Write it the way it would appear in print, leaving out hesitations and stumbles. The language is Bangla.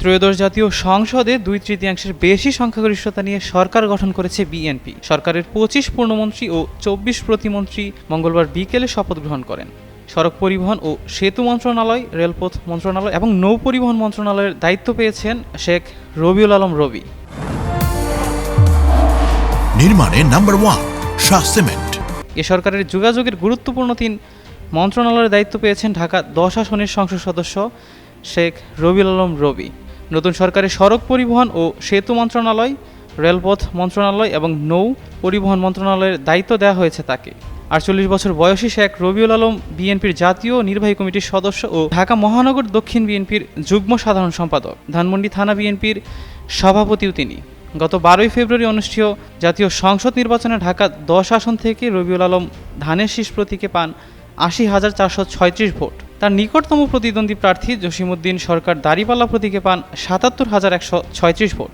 ত্রয়োদশ জাতীয় সংসদে 2/3 বেশি সংখ্যাগরিষ্ঠতা নিয়ে সরকার গঠন করেছে বিএনপি। সরকারের 25 পূর্ণমন্ত্রী ও 24 প্রতিমন্ত্রী মঙ্গলবার বিকেলে শপথ গ্রহণ করেন। সড়ক পরিবহন ও সেতু মন্ত্রণালয়, রেলপথ মন্ত্রণালয় এবং নৌ পরিবহন মন্ত্রণালয়ের দায়িত্ব পেয়েছেন শেখ রবিউল আলম রবি। নির্মাণে নাম্বার 1 শাহ সিমেন্ট। এ সরকারের যোগাযোগের গুরুত্বপূর্ণ 3 মন্ত্রণালয়ের দায়িত্ব পেয়েছেন ঢাকা 10 আসনের সংসদ সদস্য শেখ রবিউল আলম রবি। নতুন সরকারের সড়ক পরিবহন ও সেতু মন্ত্রণালয়, রেলপথ মন্ত্রণালয় এবং নৌ পরিবহন মন্ত্রণালয়ের দায়িত্ব দেওয়া হয়েছে তাকে। 48 বছর বয়সী শেখ রবিউল আলম বিএনপির জাতীয় নির্বাহী কমিটির সদস্য ও ঢাকা মহানগর দক্ষিণ বিএনপির যুগ্ম সাধারণ সম্পাদক। ধানমন্ডি থানা বিএনপির সভাপতিও তিনি। গত 12 ফেব্রুয়ারি অনুষ্ঠিত জাতীয় সংসদ নির্বাচনে ঢাকা 10 আসন থেকে রবিউল আলম ধানের শীষ প্রতীকে পান 80,436 ভোট। তার নিকটতম প্রতিদ্বন্দ্বী প্রার্থী জসিমউদ্দিন সরকার দাঁড়িপাল্লা প্রতীকে পান 77,136 ভোট।